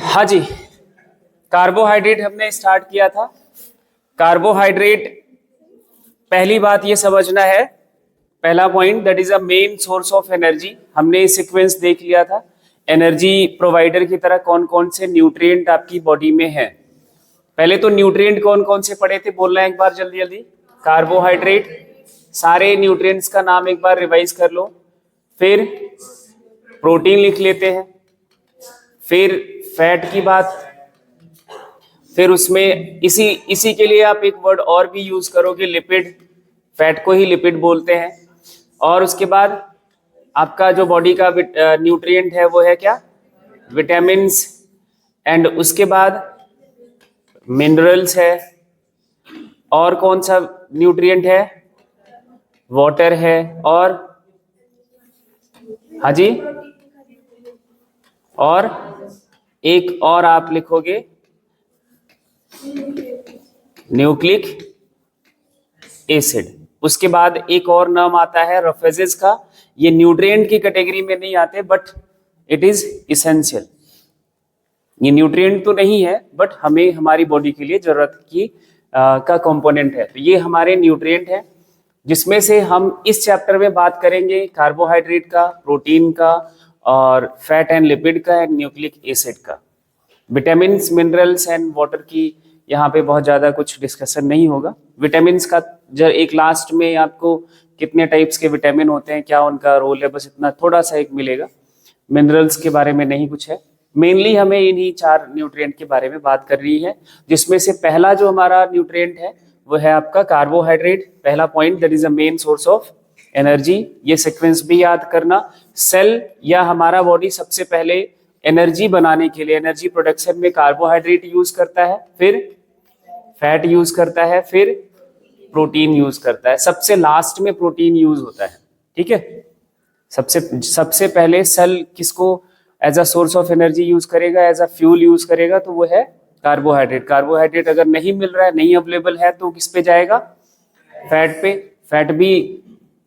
हाँ जी, कार्बोहाइड्रेट हमने स्टार्ट किया था। कार्बोहाइड्रेट, पहली बात ये समझना है, पहला point, that is a main source of energy. हमने सीक्वेंस देख लिया था एनर्जी प्रोवाइडर की तरह कौन कौन से न्यूट्रिएंट आपकी बॉडी में है। पहले तो न्यूट्रिएंट कौन कौन से पढ़े थे, बोलना एक बार जल्दी जल्दी। कार्बोहाइड्रेट, सारे न्यूट्रिएंट्स का नाम एक बार रिवाइज कर लो। फिर प्रोटीन लिख लेते हैं, फिर फैट की बात, फिर उसमें इसी के लिए आप एक वर्ड और भी यूज करोगे, लिपिड। फैट को ही लिपिड बोलते हैं। और उसके बाद आपका जो बॉडी का न्यूट्रिएंट है वो है क्या, विटामिन्स। एंड उसके बाद मिनरल्स है। और कौन सा न्यूट्रिएंट है, वाटर है। और हाँ जी, और एक और आप लिखोगे न्यूक्लिक एसिड। उसके बाद एक और नाम आता है रफेजेस का। ये न्यूट्रिएंट की कैटेगरी में नहीं आते, बट इट इज इसेंशियल। ये न्यूट्रिएंट तो नहीं है, बट हमें हमारी बॉडी के लिए जरूरत की का कंपोनेंट है। तो ये हमारे न्यूट्रिएंट है, जिसमें से हम इस चैप्टर में बात करेंगे कार्बोहाइड्रेट का, प्रोटीन का, और फैट एंड लिपिड का, एंड न्यूक्लिक एसिड का। विटामिन्स, मिनरल्स एंड वाटर की यहाँ पे बहुत ज़्यादा कुछ डिस्कशन नहीं होगा। विटामिन्स का जब एक लास्ट में आपको कितने टाइप्स के विटामिन होते हैं, क्या उनका रोल है, बस इतना थोड़ा सा एक मिलेगा। मिनरल्स के बारे में नहीं कुछ है। मेनली हमें इन्हीं 4 न्यूट्रिएंट के बारे में बात कर रही है, जिसमें से पहला जो हमारा न्यूट्रिएंट है वो है आपका कार्बोहाइड्रेट। पहला point, that is a main source of energy. ये सीक्वेंस भी याद करना। सेल या हमारा बॉडी सबसे पहले एनर्जी बनाने के लिए, एनर्जी प्रोडक्शन में कार्बोहाइड्रेट यूज करता है, फिर फैट यूज करता है, फिर प्रोटीन यूज करता है, सबसे लास्ट में प्रोटीन यूज होता है। ठीक है, सबसे पहले सेल किसको as a source of energy use करेगा, एज अ फ्यूल यूज करेगा, तो वो है कार्बोहाइड्रेट। कार्बोहाइड्रेट अगर नहीं मिल रहा है, नहीं अवेलेबल है, तो किस पे जाएगा, फैट पे। फैट भी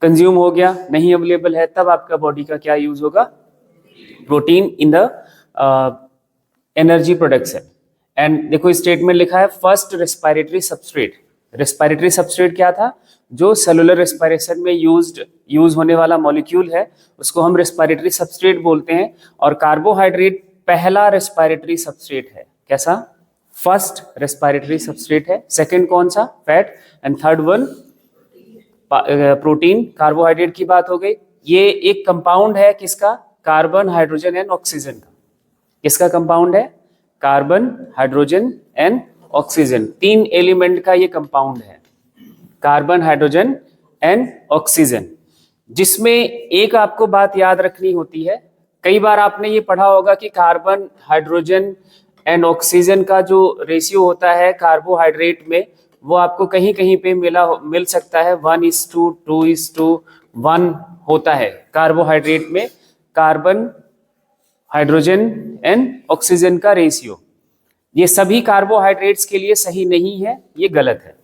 कंज्यूम हो गया, नहीं अवेलेबल है, तब आपका बॉडी का क्या यूज होगा, protein in the energy production. And देखो स्टेटमेंट लिखा है first respiratory substrate. Respiratory substrate क्या था, जो सेलुलर रेस्पिरेशन में यूज होने वाला मॉलिक्यूल है, उसको हम रेस्पिरेटरी सबस्ट्रेट बोलते हैं। और कार्बोहाइड्रेट पहला रेस्पिरेटरी सबस्ट्रेट है। कैसा, फर्स्ट रेस्पिरेटरी सबस्ट्रेट है। सेकंड कौन सा, fat. And third one protein. Carbohydrate की बात हो गई। ये एक कंपाउंड है किसका, कार्बन, हाइड्रोजन एंड ऑक्सीजन का। किसका कंपाउंड है, carbon, hydrogen and oxygen. 3 element का ये कंपाउंड है, कार्बन, हाइड्रोजन एंड ऑक्सीजन। जिसमें एक आपको बात याद रखनी होती है, कई बार आपने ये पढ़ा होगा कि कार्बन, हाइड्रोजन एंड ऑक्सीजन का जो रेशियो होता है कार्बोहाइड्रेट में, वो आपको कहीं कहीं पे मिल सकता है 1:2, 2:1 होता है कार्बोहाइड्रेट में। कार्बन, हाइड्रोजन एंड ऑक्सीजन का रेशियो, ये सभी कार्बोहाइड्रेट्स के लिए सही नहीं है, ये गलत है।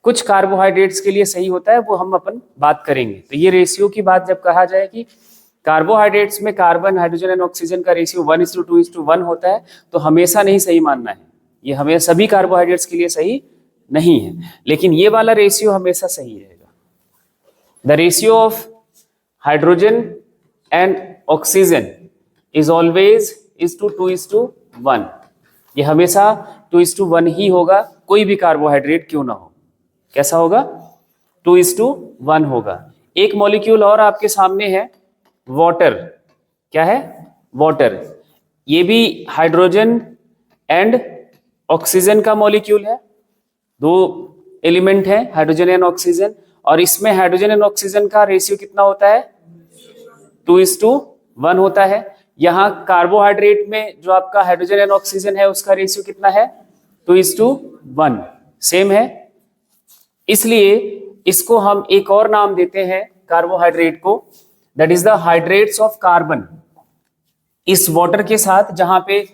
कुछ कार्बोहाइड्रेट्स के लिए सही होता है, वो हम अपन बात करेंगे। तो ये रेशियो की बात जब कहा जाए कि कार्बोहाइड्रेट्स में कार्बन, हाइड्रोजन एंड ऑक्सीजन का रेशियो 1:2:1 होता है, तो हमेशा नहीं सही मानना है। ये हमें सभी कार्बोहाइड्रेट्स के लिए सही नहीं है, लेकिन ये वाला रेशियो हमेशा सही रहेगा। The ratio of hydrogen and oxygen is always is two 2:1। ये हमेशा 2:1 ही होगा, कोई भी कार्बोहाइड्रेट क्यों ना हो। कैसा होगा, 2:1 होगा। एक मॉलिक्यूल और आपके सामने है, वाटर। क्या है, वाटर। ये भी हाइड्रोजन एंड ऑक्सीजन का मॉलिक्यूल है। 2 एलिमेंट है, हाइड्रोजन एंड ऑक्सीजन। और इसमें हाइड्रोजन एंड ऑक्सीजन का रेशियो कितना होता है, 2:1 होता है। यहाँ कार्बोहाइड्रेट में जो आपका हाइड्रोजन एंड ऑक्सीजन है, उसका रेशियो कितना है, 2:1, सेम है। इसलिए इसको हम एक और नाम देते हैं कार्बोहाइड्रेट को, that is the hydrates of carbon. इस वाटर के साथ, जहां पे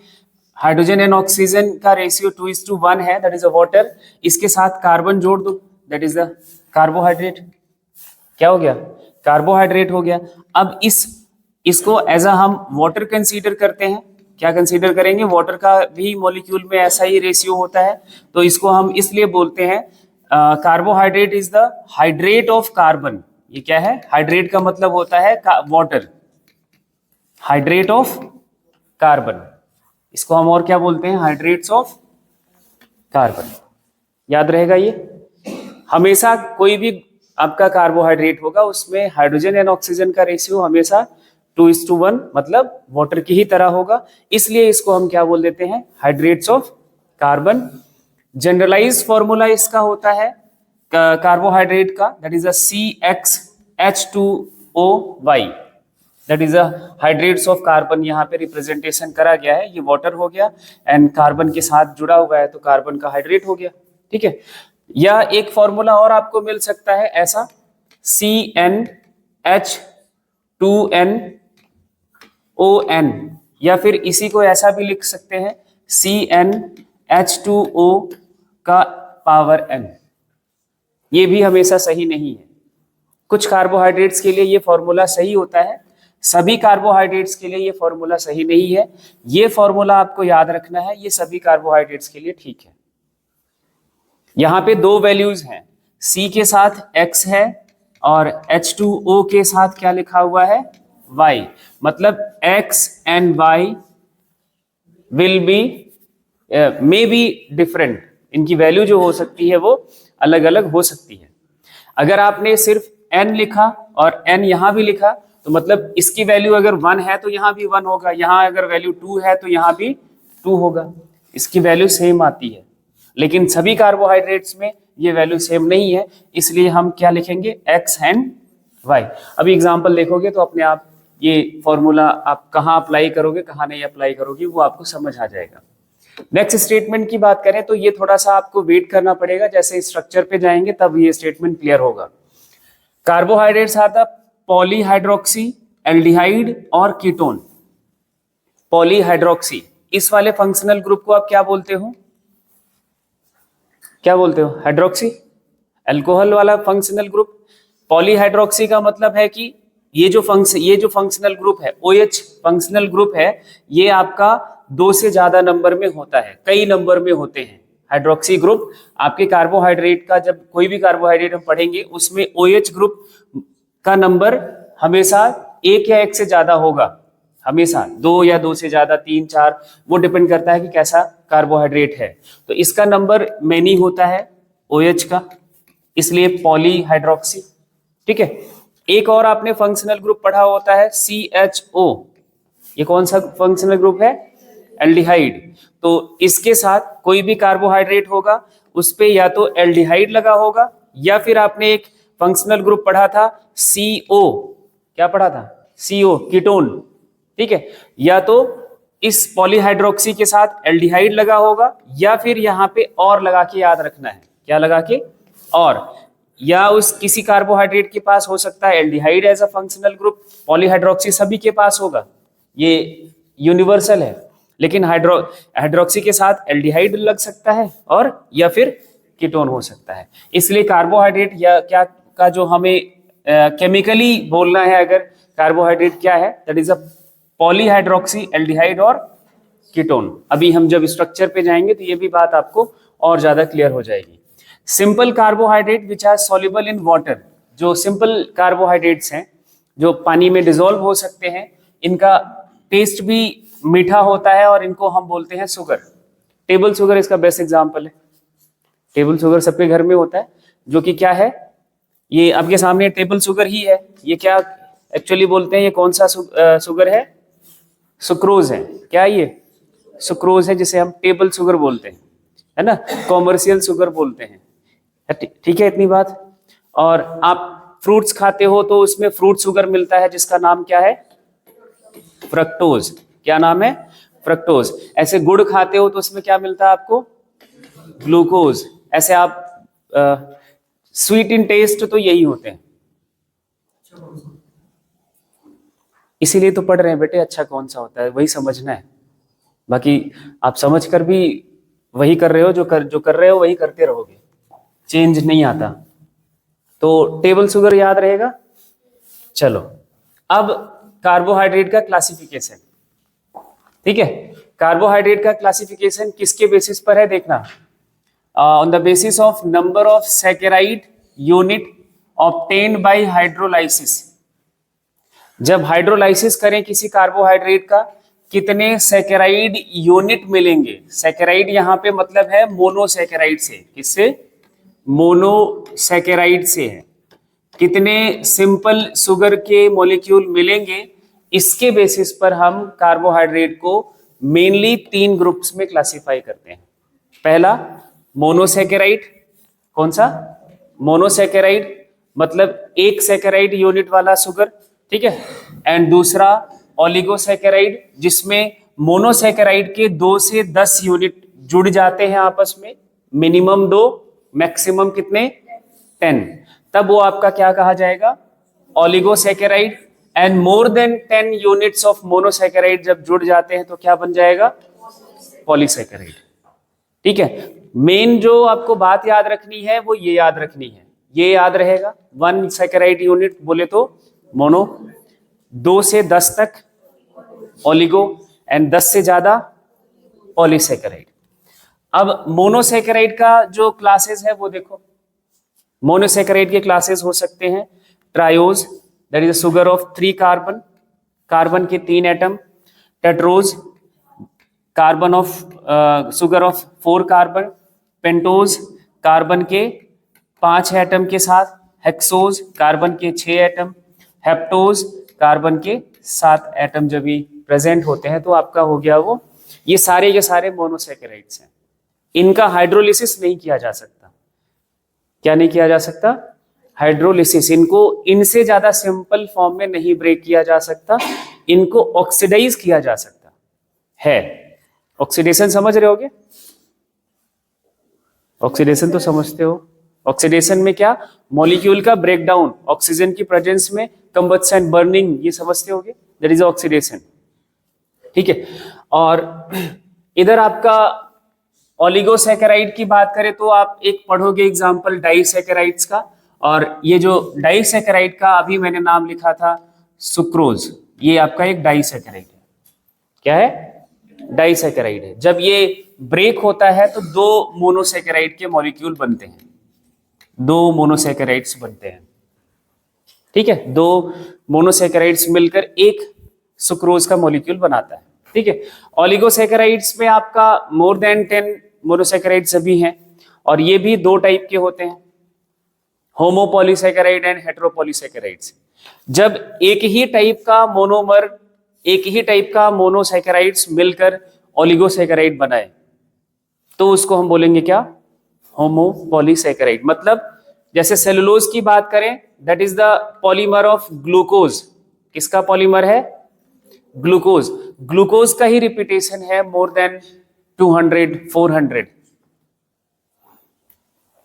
हाइड्रोजन एंड ऑक्सीजन का रेशियो 2:1 है, दैट इज अ वाटर, इसके साथ कार्बन जोड़ दो, दैट इज द कार्बोहाइड्रेट। क्या हो गया, कार्बोहाइड्रेट हो गया। अब इसको एज अ हम वाटर कंसीडर करते हैं, क्या कंसीडर करेंगे, वाटर का भी मॉलिक्यूल में ऐसा ही रेशियो होता है, तो इसको हम इसलिए बोलते हैं carbohydrate is the hydrate of carbon. ये क्या है, हाइड्रेट का मतलब होता है वाटर, हाइड्रेट ऑफ कार्बन, इसको हम और क्या बोलते हैं, हाइड्रेट्स ऑफ कार्बन। याद रहेगा ये, हमेशा कोई भी आपका कार्बोहाइड्रेट होगा उसमें हाइड्रोजन एंड ऑक्सीजन का रेशियो हमेशा 2:1 मतलब वाटर की ही तरह होगा, इसलिए इसको हम क्या बोल देते हैं, hydrates of carbon. Generalise formula इसका होता है कार्बोहाइड्रेट का, that is a CxH2OY, that is a hydrates of carbon. यहाँ पे रिप्रेजेंटेशन करा गया है, ये वाटर हो गया एंड कार्बन के साथ जुड़ा हुआ है तो कार्बन का हाइड्रेट हो गया, ठीक है। या एक फॉर्मूला और आपको मिल सकता है ऐसा, CnH2nOn, या फिर इसी को ऐसा भी लिख सकते हैं CnH2O का पावर n। ये भी हमेशा सही नहीं है, कुछ कार्बोहाइड्रेट्स के लिए ये फॉर्मूला सही होता है, सभी कार्बोहाइड्रेट्स के लिए ये फॉर्मूला सही नहीं है। ये फॉर्मूला आपको याद रखना है, ये सभी कार्बोहाइड्रेट्स के लिए ठीक है। यहाँ पे दो वैल्यूज हैं, C के साथ X है और H2O के साथ क्या लिखा हुआ है, Y, मतलब X and Y will be may be different, इनकी वैल्यू जो हो सकती है वो अलग अलग हो सकती है। अगर आपने सिर्फ N लिखा और N यहाँ भी लिखा तो मतलब इसकी वैल्यू अगर 1 है तो यहाँ भी 1 होगा, यहाँ अगर वैल्यू 2 है तो यहाँ भी 2 होगा, इसकी वैल्यू सेम आती है। लेकिन सभी कार्बोहाइड्रेट्स में ये वैल्यू सेम नहीं है, इसलिए हम क्या लिखेंगे, X एंड Y। अभी एग्जांपल देखोगे तो अपने आप ये फॉर्मूला आप कहाँ अप्लाई करोगे कहाँ नहीं अप्लाई करोगे वो आपको समझ आ जाएगा। नेक्स्ट स्टेटमेंट की बात करें तो ये थोड़ा सा आपको वेट करना पड़ेगा, जैसे स्ट्रक्चर पे जाएंगे तब ये स्टेटमेंट क्लियर होगा। Carbohydrates are the polyhydroxy, aldehyde और कीटोन। पॉलीहाइड्रोक्सी, इस वाले फंक्शनल ग्रुप को आप क्या बोलते हो, क्या बोलते हो, हाइड्रोक्सी, अल्कोहल वाला फंक्शनल ग्रुप। पॉलीहाइड्रोक्सी का मतलब है कि ये जो फंक्शनल ग्रुप है, OH फंक्शनल ग्रुप है, ये आपका 2 से ज्यादा नंबर में होता है, कई नंबर में होते हैं हाइड्रोक्सी ग्रुप। आपके कार्बोहाइड्रेट का जब कोई भी कार्बोहाइड्रेट हम पढ़ेंगे उसमें OH ग्रुप का नंबर हमेशा 1 या 1 से ज्यादा होगा, हमेशा 2 या 2 से ज्यादा, 3 4, वो डिपेंड करता है कि कैसा कार्बोहाइड्रेट है। तो इसका नंबर मैनी होता है OH का, इसलिए पॉलीहाइड्रोक्सी, ठीक है। एक और आपने फंक्शनल ग्रुप पढ़ा होता है CHO, ये कौन सा फंक्शनल ग्रुप है, एल्डिहाइड। तो इसके साथ कोई भी कार्बोहाइड्रेट होगा उस पे या तो एल्डिहाइड लगा होगा, या फिर आपने एक फंक्शनल ग्रुप पढ़ा था CO, क्या पढ़ा था, CO कीटोन, ठीक है। या तो इस पॉलीहाइड्रोक्सी के साथ एल्डिहाइड लगा होगा, या फिर यहाँ पे और लगा के याद रखना है, क्या लगा के, और, या उस किसी कार्बोहाइड्रेट के पास हो सकता है aldehyde as a functional group, polyhydroxy सभी के पास होगा, ये यूनिवर्सल है। लेकिन हाइड्रोक्सी के साथ एल्डिहाइड लग सकता है और या फिर कीटोन हो सकता है। इसलिए कार्बोहाइड्रेट या क्या का जो हमें केमिकली बोलना है, अगर कार्बोहाइड्रेट क्या है, that is a polyhydroxy, aldehyde और कीटोन। अभी हम जब स्ट्रक्चर पे जाएंगे तो ये भी बात आपको और ज्यादा क्लियर हो जाएगी। Simple carbohydrate which are soluble in water, जो सिंपल कार्बोहाइड्रेट्स हैं जो पानी में डिसॉल्व हो सकते हैं, इनका टेस्ट भी मीठा होता है और इनको हम बोलते हैं शुगर। टेबल शुगर इसका बेस्ट एग्जांपल है। टेबल शुगर सबके घर में होता है, जो कि क्या है, ये आपके सामने टेबल शुगर ही है। ये क्या एक्चुअली बोलते हैं, ये कौन सा शुगर है, सुक्रोज है। क्या ये सुक्रोज है, जिसे हम टेबल शुगर बोलते हैं, है ना, कॉमर्शियल शुगर बोलते हैं, ठीक है इतनी बात। और आप फ्रूट्स खाते हो तो उसमें फ्रूट शुगर मिलता है जिसका नाम क्या है, फ्रक्टोज। क्या नाम है, फ्रक्टोज। ऐसे गुड़ खाते हो तो उसमें क्या मिलता है आपको, ग्लूकोज। ऐसे आप स्वीट इन टेस्ट तो यही होते हैं, इसीलिए तो पढ़ रहे हैं बेटे, अच्छा कौन सा होता है वही समझना है। बाकी आप समझ कर भी वही कर रहे हो, जो कर रहे हो वही करते रहोगे, चेंज नहीं आता। तो टेबल शुगर याद रहेगा। चलो अब कार्बोहाइड्रेट का क्लासिफिकेशन। ठीक है। कार्बोहाइड्रेट का क्लासिफिकेशन किसके बेसिस पर है देखना, on the basis of number of saccharide unit obtained by hydrolysis. जब हाइड्रोलाइसिस करें किसी कार्बोहाइड्रेट का, कितने सैकेराइड यूनिट मिलेंगे। सैकेराइड यहां पे मतलब है मोनोसैकेराइड से, किससे, मोनोसैकेराइड से है, कितने सिंपल शुगर के मॉलिक्यूल मिलेंगे, इसके बेसिस पर हम कार्बोहाइड्रेट को मेनली 3 ग्रुप्स में क्लासिफाई करते हैं। पहला मोनोसैकेराइड, कौन सा, मोनोसैकेराइड मतलब एक सैकेराइड यूनिट वाला शुगर, ठीक है। एंड दूसरा ओलिगोसैकेराइड, जिसमें मोनोसैकेराइड के 2 से 10 यूनिट जुड़ जाते हैं आपस में, मिनिमम 2 मैक्सिमम कितने 10, तब वो आपका क्या कहा जाएगा, oligosaccharide. And more than 10 units of monosaccharide जब जुड़ जाते हैं तो क्या बन जाएगा, पॉलीसैकेराइड। ठीक है, मेन जो आपको बात याद रखनी है वो ये याद रखनी है, ये याद रहेगा 1 सैकेराइड यूनिट बोले तो मोनो, 2 से 10 तक ओलिगो एंड 10 से ज्यादा पॉलीसैकेराइड। अब मोनोसैकेराइड का जो क्लासेस है वो देखो, मोनोसैकेराइड के क्लासेस हो सकते हैं triose, that is a sugar of 3 carbon, carbon के 3 atom, tetrose, carbon of sugar of 4 carbon, pentose, carbon के 5 एटम के साथ, हेक्सोज, कार्बन के 6 एटम, हेप्टोज, कार्बन के 7 एटम जब भी प्रेजेंट होते हैं तो आपका हो गया वो, ये सारे के सारे मोनोसैकेराइड्स हैं। इनका हाइड्रोलिसिस नहीं किया जा सकता, क्या नहीं किया जा सकता, हाइड्रोलिसिस, इनको इनसे ज्यादा सिंपल फॉर्म में नहीं ब्रेक किया जा सकता, इनको ऑक्सीडाइज किया जा सकता है। ऑक्सीडेशन समझ रहे होगे, ऑक्सीडेशन तो समझते हो। ऑक्सीडेशन में क्या, मॉलिक्यूल का ब्रेकडाउन ऑक्सीजन की प्रेजेंस में, कंबस्शन, बर्निंग, ये समझते होगे, दैट इज ऑक्सीडेशन। ठीक है, और इधर आपका ओलिगोसैकेराइड की बात करें तो आप एक पढ़ोगे एग्जांपल डाइसैकेराइड्स का, और ये जो डाइसैकेराइड का अभी मैंने नाम लिखा था सुक्रोज, ये आपका एक डाइसैकेराइड है। क्या है, डाइसैकेराइड है। जब ये ब्रेक होता है तो 2 मोनोसैकेराइड के मॉलिक्यूल बनते हैं, 2 मोनोसैकेराइड्स बनते हैं। ठीक है, 2 मोनोसैकेराइड्स मिलकर एक सुक्रोज का मॉलिक्यूल बनाता है। ठीक है, ओलिगोसैकेराइड्स में आपका मोर देन 10 मोनोसैकेराइड्स अभी हैं, और ये भी 2 टाइप के होते हैं, होमोपॉलीसैकेराइड एंड हेटेरोपॉलीसैकेराइड्स। जब एक ही टाइप का मोनोमर, एक ही टाइप का मोनोसैकेराइड्स मिलकर ओलिगोसैकेराइड बनाए तो उसको हम बोलेंगे क्या, होमोपॉलीसैकेराइड। मतलब जैसे सेलुलोज की बात करें, that is the polymer of glucose, किसका पॉलीमर है, ग्लूकोज। ग्लूकोज का ही रिपीटेशन है मोर देन 200 400।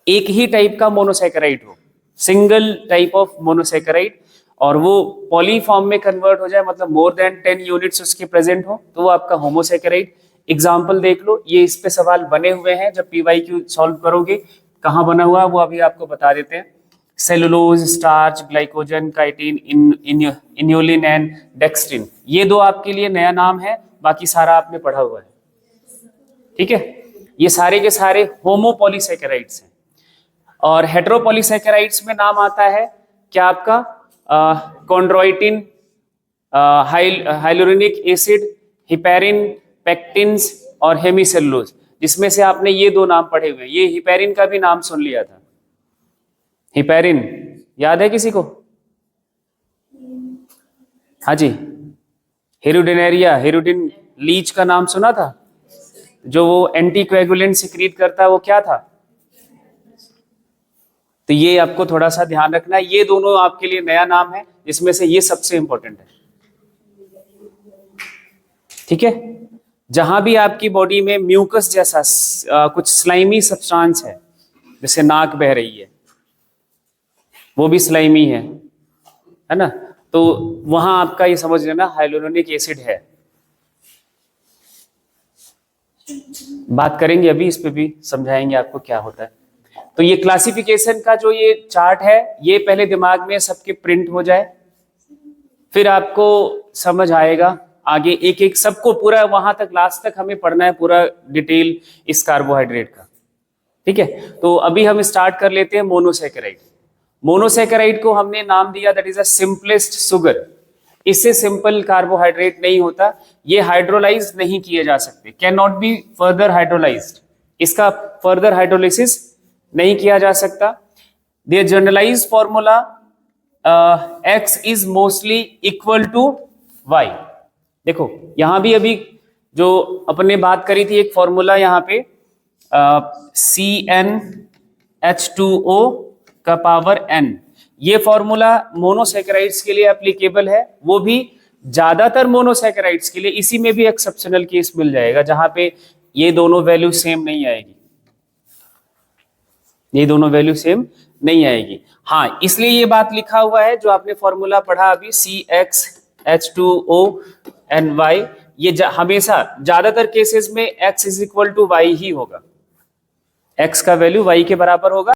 एक ही टाइप का मोनोसैकेराइड हो, सिंगल टाइप ऑफ मोनोसैकेराइड, और वो पॉली फॉर्म में कन्वर्ट हो जाए, मतलब मोर देन 10 यूनिट्स उसके प्रेजेंट हो, तो वो आपका होमोसैकेराइड। एग्जाम्पल देख लो, ये इस पे सवाल बने हुए हैं, जब PYQ सॉल्व करोगे कहां बना हुआ है वो अभी आपको बता देते हैं। Cellulose, starch, glycogen, chitin, inulin and dextrin, ये 2 आपके लिए नया नाम है, बाकी सारा आपने पढ़ा हुआ है। ठीक है, ये सारे के सारे होमोपॉलीसैकेराइड्स हैं। और हेटेरोपॉलीसैकेराइड्स में नाम आता है क्या आपका, chondroitin, hyaluronic acid, heparin, pectins और हेमिसेलुलोज, जिसमें से आपने ये 2 नाम पढ़े हुए हैं। ये हिपैरिन का भी नाम सुन लिया था, हिपैरिन याद है किसी को, हाँ जी, हेरुडिनेरिया, हेरुडिन लीच का नाम सुना था, जो वो एंटीकोएगुलेंट सिक्रीट करता है, वो क्या था, तो ये आपको थोड़ा सा ध्यान रखना है। ये दोनों आपके लिए नया नाम है, जिसमें से ये सबसे इंपॉर्टेंट है। ठीक है, जहां भी आपकी बॉडी में म्यूकस जैसा कुछ स्लाइमी सब्सटेंस है, जैसे नाक बह रही है, वो भी स्लाइमी है ना, तो वहां आपका ये समझ लेना हाइलुरोनिक एसिड है। बात करेंगे अभी इस पे भी, समझाएंगे आपको क्या होता है। तो ये क्लासिफिकेशन का जो ये चार्ट है, ये पहले दिमाग में सबके प्रिंट हो जाए, फिर आपको समझ आएगा। आगे एक एक सबको पूरा वहां तक लास्ट तक हमें पढ़ना है, पूरा डिटेल इस कार्बोहाइड्रेट का। ठीक है, तो अभी हम स्टार्ट कर लेते हैं मोनोसैकेराइड। मोनोसैकेराइड को हमने नाम दिया that is a simplest sugar. इससे सिंपल कार्बोहाइड्रेट नहीं होता, ये हाइड्रोलाइज नहीं किए जा सकते, can not be further hydrolysed, इसका फर्दर हाइड्रोलिसिस नहीं किया जा सकता। Their generalised formula x is mostly equal to y। देखो यहां भी अभी जो अपने बात करी थी एक फॉर्मूला यहाँ पे CnH2O का पावर n, ये फॉर्मूला मोनोसैकेराइड्स के लिए एप्लीकेबल है, वो भी ज्यादातर मोनोसैकेराइड्स के लिए। इसी में भी एक्सेप्शनल केस मिल जाएगा जहां पे ये दोनों वैल्यू सेम नहीं आएगी, ये दोनों वैल्यू सेम नहीं आएगी। हाँ, इसलिए ये बात लिखा हुआ है जो आपने फॉर्मूला पढ़ा अभी CxH2ONY, ये हमेशा ज्यादातर केसेस में x is equal to y ही होगा, x का वैल्यू y के बराबर होगा।